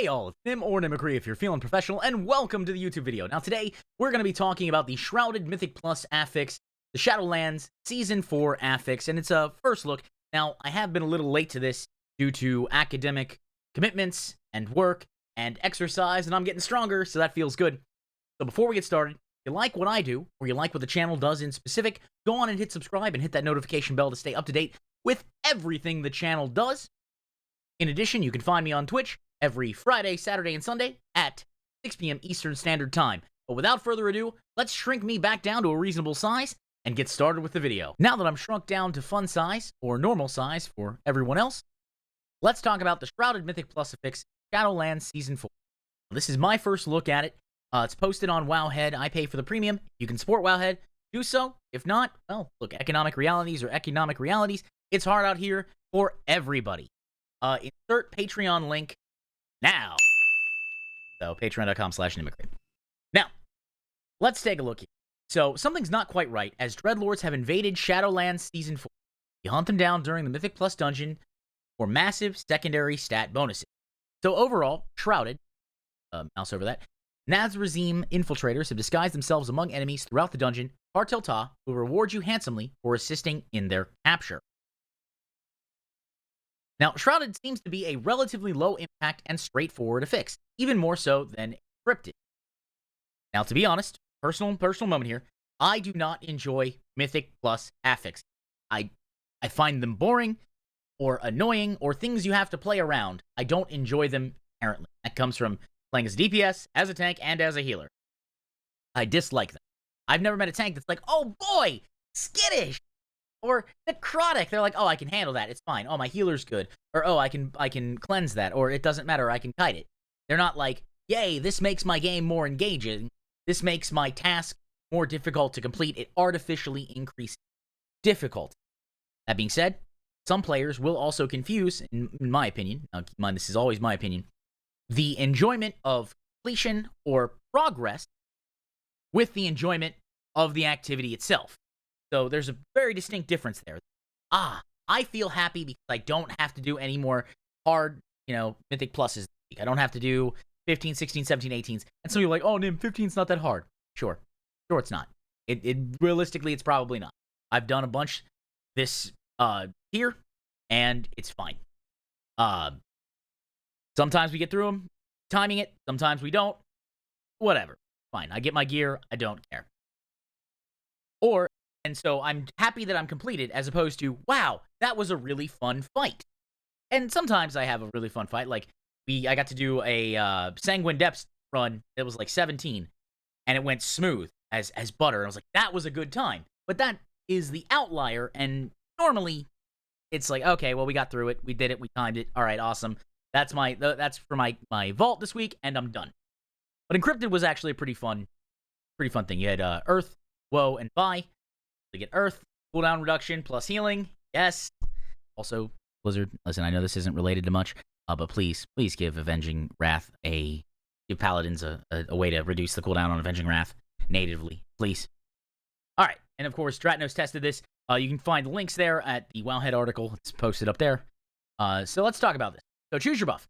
Hey all, it's Nim or Nimicry if you're feeling professional, and welcome to the YouTube video. Now today, we're going to be talking about the Shrouded Mythic Plus Affix, the Shadowlands Season 4 Affix, and it's a first look. Now, I have been a little late to this due to academic commitments and work and exercise, and I'm getting stronger, so that feels good. So before we get started, if you like what I do, or you like what the channel does in specific, go on and hit subscribe and hit that notification bell to stay up to date with everything the channel does. In addition, you can find me on Twitch every Friday, Saturday, and Sunday at 6 p.m. Eastern Standard Time. But without further ado, let's shrink me back down to a reasonable size and get started with the video. Now that I'm shrunk down to fun size, or normal size for everyone else, let's talk about the Shrouded Mythic Plus Affix Shadowlands Season 4. This is my first look at it. It's posted on Wowhead. I pay for the premium. You can support Wowhead. Do so. If not, well, look, economic realities are economic realities. It's hard out here for everybody. Insert Patreon link now. So, patreon.com/Nimicry. Now, let's take a look here. So, something's not quite right, as Dreadlords have invaded Shadowlands Season 4. You hunt them down during the Mythic Plus dungeon for massive secondary stat bonuses. So, overall, Shrouded, mouse over that, Nazrazim infiltrators have disguised themselves among enemies throughout the dungeon. Cartel Ta will reward you handsomely for assisting in their capture. Now, Shrouded seems to be a relatively low-impact and straightforward affix, even more so than Encrypted. Now, to be honest, personal moment here, I do not enjoy Mythic Plus affix. I find them boring, or annoying, or things you have to play around. I don't enjoy them inherently. That comes from playing as a DPS, as a tank, and as a healer. I dislike them. I've never met a tank that's like, oh boy, skittish! Or necrotic. They're like, oh, I can handle that. It's fine. Oh, my healer's good. Or, oh, I can cleanse that. Or, it doesn't matter. I can kite it. They're not like, yay, this makes my game more engaging. This makes my task more difficult to complete. It artificially increases difficulty. That being said, some players will also confuse, in my opinion, now keep in mind this is always my opinion, the enjoyment of completion or progress with the enjoyment of the activity itself. So there's a very distinct difference there. I feel happy because I don't have to do any more hard, Mythic Pluses. I don't have to do 15, 16, 17, 18s. And some people are like, oh, Nim, 15's not that hard. Sure, it's not. Realistically, it's probably not. I've done a bunch this here, and it's fine. Sometimes we get through them, timing it. Sometimes we don't. Whatever. Fine. I get my gear. I don't care. And so I'm happy that I'm completed, as opposed to, wow, that was a really fun fight. And sometimes I have a really fun fight. Like, I got to do a Sanguine Depths run that was like 17, and it went smooth as butter. And I was like, that was a good time. But that is the outlier, and normally it's like, okay, well, we got through it. We did it. We timed it. All right, awesome. That's for my vault this week, and I'm done. But Encrypted was actually a pretty fun thing. You had Earth, Woe, and Vi. To get Earth, cooldown reduction, plus healing. Yes. Also, Blizzard, listen, I know this isn't related to much, but please give Avenging Wrath give Paladins a way to reduce the cooldown on Avenging Wrath natively. Please. Alright, and of course, Dratnos tested this. You can find the links there at the Wowhead article. It's posted up there. So let's talk about this. So choose your buff.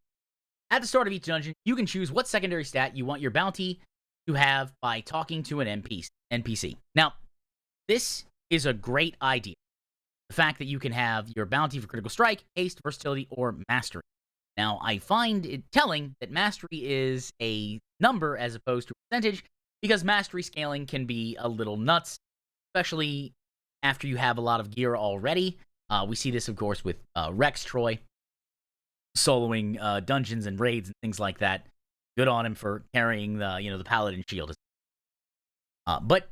At the start of each dungeon, you can choose what secondary stat you want your bounty to have by talking to an NPC. Now, this is a great idea. The fact that you can have your bounty for critical strike, haste, versatility, or mastery. Now, I find it telling that mastery is a number as opposed to a percentage, because mastery scaling can be a little nuts, especially after you have a lot of gear already. We see this, of course, with Rex Troy soloing dungeons and raids and things like that. Good on him for carrying the Paladin shield. But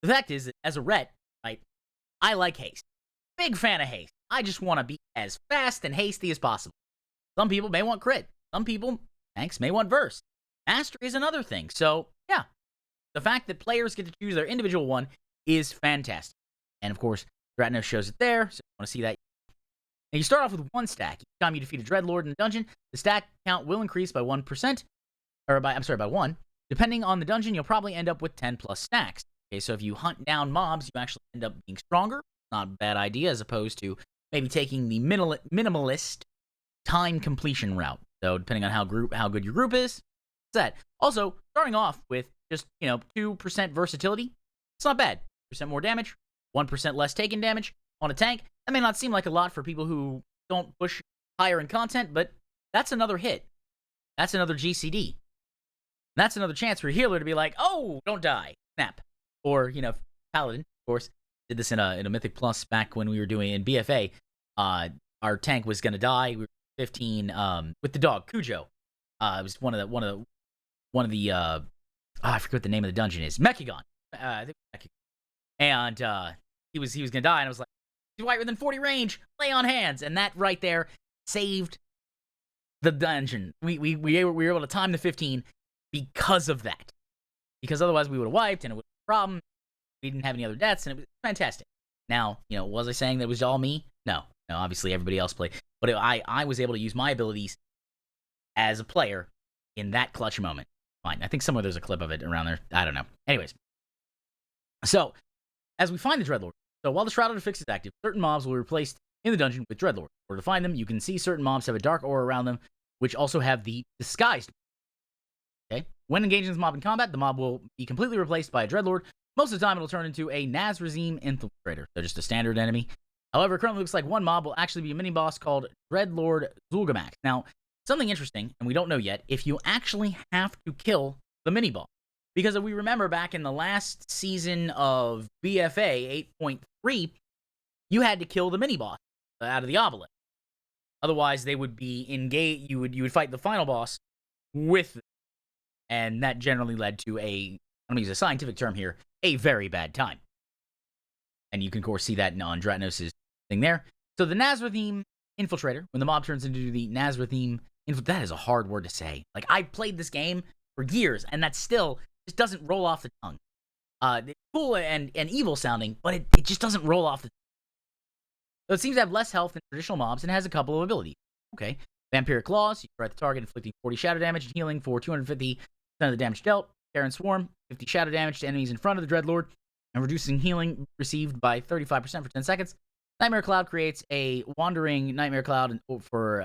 the fact is that as a ret, right, I like haste. Big fan of haste. I just want to be as fast and hasty as possible. Some people may want crit. Some people, tanks, may want verse. Mastery is another thing. So, yeah. The fact that players get to choose their individual one is fantastic. And, of course, Dratnos shows it there, so if you want to see that. Now, you start off with one stack. Each time you defeat a Dreadlord in the dungeon, the stack count will increase by 1%. By 1. Depending on the dungeon, you'll probably end up with 10 plus stacks. Okay, so if you hunt down mobs, you actually end up being stronger. Not a bad idea, as opposed to maybe taking the minimalist time completion route. So depending on how good your group is, it's that. Also, starting off with just 2% versatility, it's not bad. 2% more damage, 1% less taken damage on a tank. That may not seem like a lot for people who don't push higher in content, but that's another hit. That's another GCD. That's another chance for a healer to be like, oh, don't die, snap. Or Paladin, of course, did this in a Mythic Plus back when we were doing in BFA. Our tank was gonna die. We were 15 with the dog Cujo. It was one of the I forget what the name of the dungeon is. Mechagon. I think Mechagon. And he was gonna die, and I was like, he's right within 40 range. Lay on hands, and that right there saved the dungeon. We were able to time the 15 because of that. Because otherwise we would have wiped, and it was a problem. We didn't have any other deaths, and it was fantastic. Now, was I saying that it was all me? No, obviously everybody else played. But I was able to use my abilities as a player in that clutch moment. Fine. I think somewhere there's a clip of it around there. I don't know. Anyways. So, as we find the Dreadlord. So, while the Shrouded Affix is active, certain mobs will be replaced in the dungeon with Dreadlord. In order to find them, you can see certain mobs have a dark aura around them, which also have the disguised. Okay? When engaging this mob in combat, the mob will be completely replaced by a Dreadlord. Most of the time, it'll turn into a Nazrazim Infiltrator. So, just a standard enemy. However, it currently looks like one mob will actually be a mini-boss called Dreadlord Zul'Gurmak. Now, something interesting, and we don't know yet, if you actually have to kill the mini-boss. Because if we remember back in the last season of BFA 8.3, you had to kill the mini-boss out of the obelisk. Otherwise, they would be engaged. You would fight the final boss with them. And that generally led to I'm going to use a scientific term here, a very bad time. And you can, of course, see that on Dratnos' thing there. So the Nazrazim Infiltrator, when the mob turns into the Nazrazim Infiltrator, that is a hard word to say. Like, I played this game for years, and that still just doesn't roll off the tongue. It's cool and evil sounding, but it just doesn't roll off the tongue. So it seems to have less health than traditional mobs and has a couple of abilities. Okay. Vampiric Claws, you strike the target, inflicting 40 shadow damage and healing for 250% of the damage dealt. Terran Swarm, 50 shadow damage to enemies in front of the Dreadlord, and reducing healing received by 35% for 10 seconds. Nightmare Cloud creates a wandering Nightmare Cloud for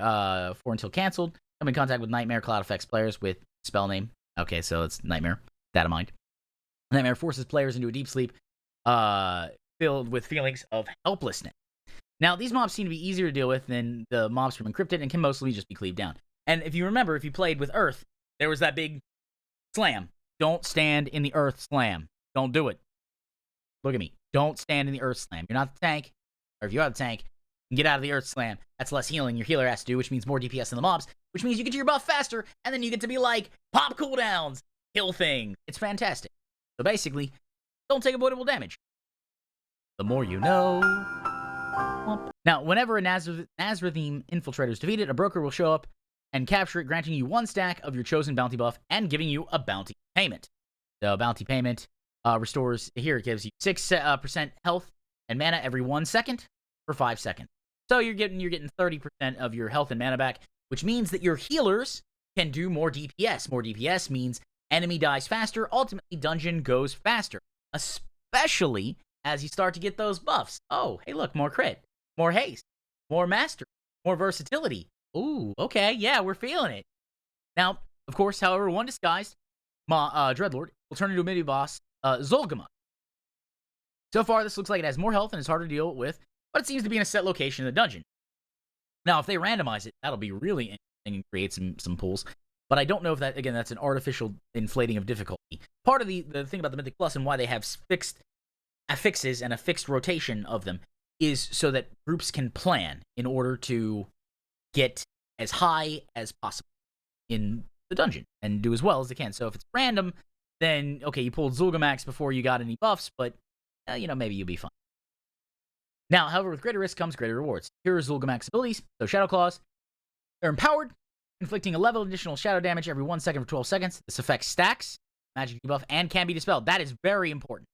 until canceled. Come in contact with Nightmare Cloud affects players with spell name. Okay, so it's Nightmare. That of mind. Nightmare forces players into a deep sleep filled with feelings of helplessness. Now, these mobs seem to be easier to deal with than the mobs from Encrypted and can mostly just be cleaved down. And if you remember, if you played with Earth, there was that big slam. Don't stand in the Earth slam. Don't do it. Look at me. Don't stand in the Earth slam. You're not the tank. Or if you are the tank, you can get out of the Earth slam. That's less healing your healer has to do, which means more DPS than the mobs, which means you get to your buff faster, and then you get to be like, pop cooldowns, kill things. It's fantastic. So basically, don't take avoidable damage. The more you know. Now, whenever a Nazrazim Infiltrator is defeated, a broker will show up and capture it, granting you 1 stack of your chosen bounty buff and giving you a bounty payment. The bounty payment restores, here it gives you 6% health and mana every 1 second for 5 seconds. So you're getting 30% of your health and mana back, which means that your healers can do more DPS. More DPS means enemy dies faster, ultimately dungeon goes faster, especially as you start to get those buffs. Oh, hey look, more crit, more haste, more mastery, more versatility. Ooh, okay, yeah, we're feeling it. Now, of course, however, one disguised Dreadlord will turn into a mini-boss, Zul'Gurmak. So far, this looks like it has more health and is harder to deal with, but it seems to be in a set location in the dungeon. Now, if they randomize it, that'll be really interesting and create some pools. But I don't know if that, again, that's an artificial inflating of difficulty. Part of the thing about the Mythic Plus and why they have fixed affixes and a fixed rotation of them is so that groups can plan in order to get as high as possible in the dungeon and do as well as they can. So if it's random, then, okay, you pulled Zul'Gurmak's before you got any buffs, but, maybe you'll be fine. Now, however, with greater risk comes greater rewards. Here are Zul'Gurmak's abilities. So Shadow Claws are empowered, inflicting a level additional shadow damage every 1 second for 12 seconds. This effect stacks, magic debuff, and can be dispelled. That is very important.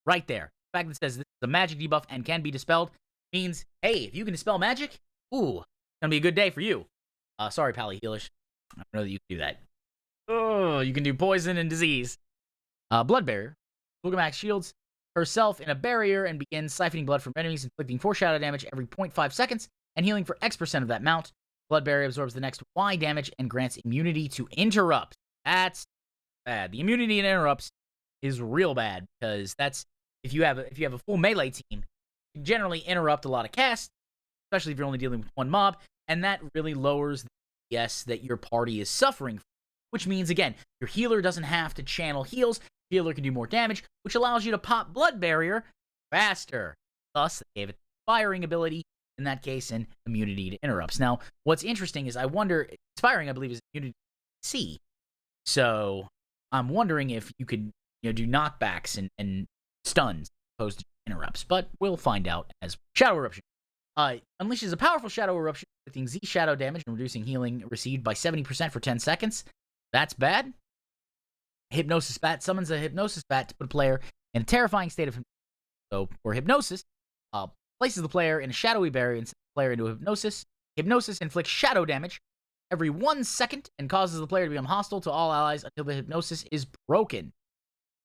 Right there. The fact that it says this is a magic debuff and can be dispelled means, hey, if you can dispel magic, ooh, it's gonna be a good day for you. Sorry, Pally Healish. I don't know that you can do that. Oh, you can do poison and disease. Blood Barrier. Zul'Gurmak shields herself in a barrier and begins siphoning blood from enemies, inflicting 4 shadow damage every 0.5 seconds and healing for X% of that amount. Blood Barrier absorbs the next Y damage and grants immunity to interrupts. That's bad. The immunity to interrupts is real bad because that's if you have a full melee team, you generally interrupt a lot of casts, especially if you're only dealing with one mob, and that really lowers the DPS that your party is suffering from, which means, again, your healer doesn't have to channel heals. The healer can do more damage, which allows you to pop Blood Barrier faster. Thus, they gave it the firing ability in that case and immunity to interrupts. Now, what's interesting is I wonder, Inspiring, I believe, is immunity to C. So I'm wondering if you could do knockbacks and stuns opposed to interrupts, but we'll find out as Shadow Eruption. Unleashes a powerful Shadow Eruption, inflicting Z shadow damage and reducing healing received by 70% for 10 seconds. That's bad. Hypnosis Bat summons a Hypnosis Bat to put a player in a terrifying state of hypnosis. So, for Hypnosis, places the player in a shadowy barrier and sends the player into a hypnosis. Hypnosis inflicts shadow damage every 1 second and causes the player to become hostile to all allies until the hypnosis is broken.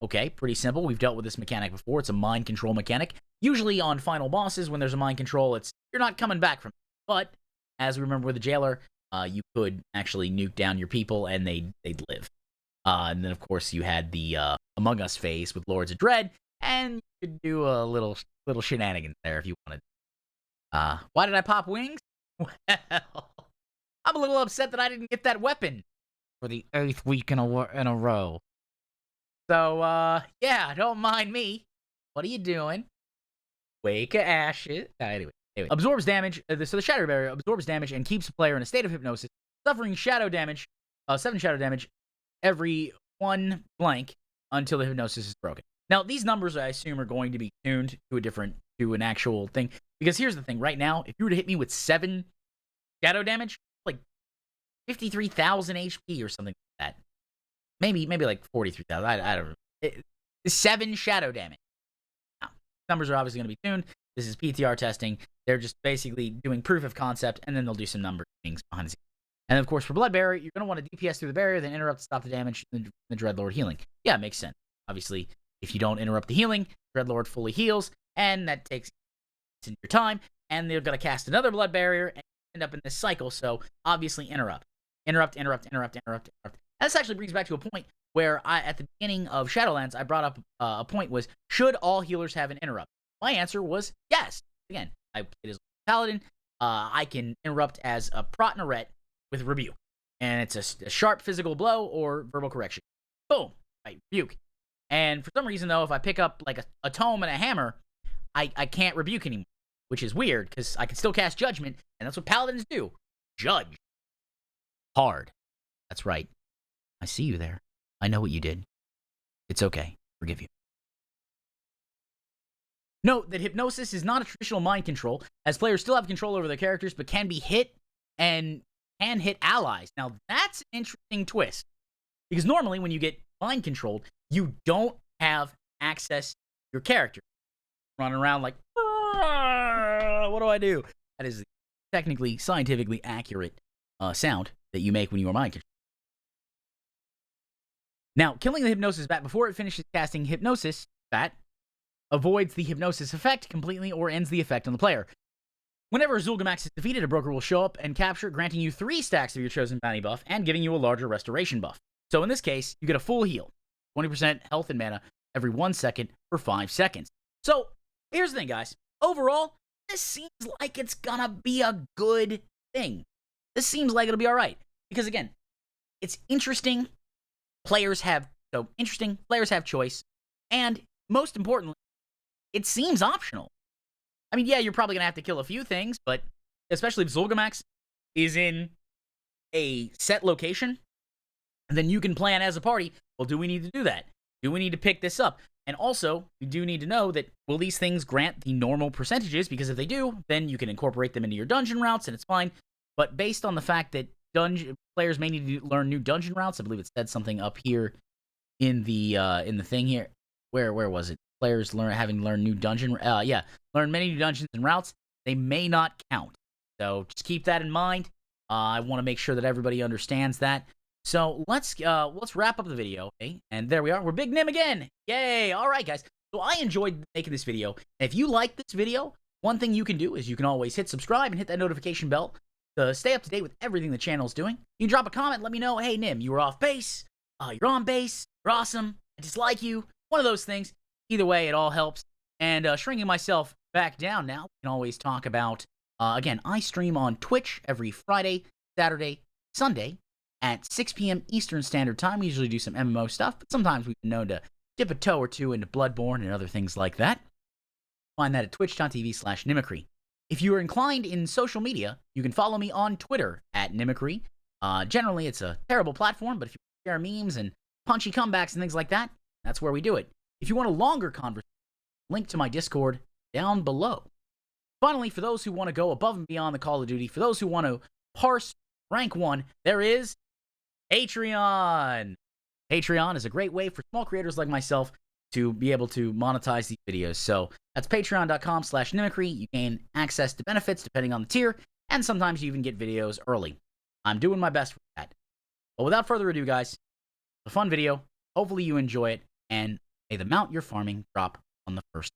Okay, pretty simple. We've dealt with this mechanic before. It's a mind control mechanic. Usually on final bosses, when there's a mind control, you're not coming back from it. But, as we remember with the Jailer, you could actually nuke down your people and they'd live. And then, of course, you had the Among Us phase with Lords of Dread, and you could do a little shenanigans there if you wanted. Why did I pop wings? Well, I'm a little upset that I didn't get that weapon for the 8th week in a row. So, yeah, don't mind me. What are you doing? Wake of Ashes. Anyway. Absorbs damage. So the Shadow Barrier absorbs damage and keeps the player in a state of hypnosis, suffering shadow damage, 7 shadow damage every 1 blank until the hypnosis is broken. Now, these numbers, I assume, are going to be tuned to an actual thing. Because here's the thing. Right now, if you were to hit me with 7 shadow damage, like 53,000 HP or something like that. Maybe like 43,000. I don't know. 7 shadow damage. Now, numbers are obviously going to be tuned. This is PTR testing. They're just basically doing proof of concept, and then they'll do some number things behind the scenes. And, of course, for Blood Barrier, you're going to want to DPS through the barrier, then interrupt to stop the damage, and the Dreadlord healing. Yeah, it makes sense. Obviously, if you don't interrupt the healing, Dreadlord fully heals, and that takes your time, and they're going to cast another Blood Barrier and end up in this cycle, so obviously interrupt. Interrupt. This actually brings back to a point where at the beginning of Shadowlands, I brought up a point was, should all healers have an interrupt? My answer was yes. Again, I played as a Paladin. I can interrupt as a Protnaret with Rebuke. And it's a sharp physical blow or verbal correction. Boom. Right, Rebuke. And for some reason, though, if I pick up like a tome and a hammer, I can't Rebuke anymore. Which is weird, because I can still cast Judgment, and that's what Paladins do. Judge. Hard. That's right. I see you there. I know what you did. It's okay. Forgive you. Note that Hypnosis is not a traditional mind control, as players still have control over their characters, but can be hit and can hit allies. Now, that's an interesting twist. Because normally, when you get mind controlled, you don't have access to your character. Running around like, what do I do? That is technically, scientifically accurate sound that you make when you are mind controlled. Now, killing the Hypnosis Bat before it finishes casting Hypnosis Bat avoids the Hypnosis effect completely or ends the effect on the player. Whenever Zul'Gamax is defeated, a broker will show up and capture, granting you 3 stacks of your chosen bounty buff and giving you a larger restoration buff. So in this case, you get a full heal, 20% health and mana every 1 second for 5 seconds. So here's the thing, guys. Overall, this seems like it's gonna be a good thing. This seems like it'll be all right. Because again, it's interesting. Players have choice. And most importantly, it seems optional. I mean, yeah, you're probably going to have to kill a few things, but especially if Zul'Gamax is in a set location, then you can plan as a party, well, do we need to do that? Do we need to pick this up? And also, you do need to know that, will these things grant the normal percentages? Because if they do, then you can incorporate them into your dungeon routes, and it's fine. But based on the fact that players may need to learn new dungeon routes, I believe it said something up here in the thing here. Where was it? Players having learned new dungeon. Learn many new dungeons and routes. They may not count. So just keep that in mind. I want to make sure that everybody understands that. So let's wrap up the video. Okay? And there we are. We're Big Nim again. Yay! All right, guys. So I enjoyed making this video. And if you like this video, one thing you can do is you can always hit subscribe and hit that notification bell to stay up to date with everything the channel is doing. You can drop a comment, let me know, hey, Nim, you were off base, you're on base, you're awesome, I dislike you, one of those things. Either way, it all helps. And shrinking myself back down now, we can always talk about, again, I stream on Twitch every Friday, Saturday, Sunday at 6 p.m. Eastern Standard Time. We usually do some MMO stuff, but sometimes we've been known to dip a toe or two into Bloodborne and other things like that. Find that at twitch.tv/Nimicry. If you are inclined in social media, you can follow me on Twitter at Nimicry. Generally, it's a terrible platform, but if you share memes and punchy comebacks and things like that, that's where we do it. If you want a longer conversation, link to my Discord down below. Finally, for those who want to go above and beyond the Call of Duty, for those who want to parse rank 1, there is Patreon. Patreon is a great way for small creators like myself to be able to monetize these videos. So that's patreon.com/Nimicry. You gain access to benefits depending on the tier, and sometimes you even get videos early. I'm doing my best for that. But without further ado, guys, it's a fun video. Hopefully you enjoy it, and may the mount you're farming drop on the first.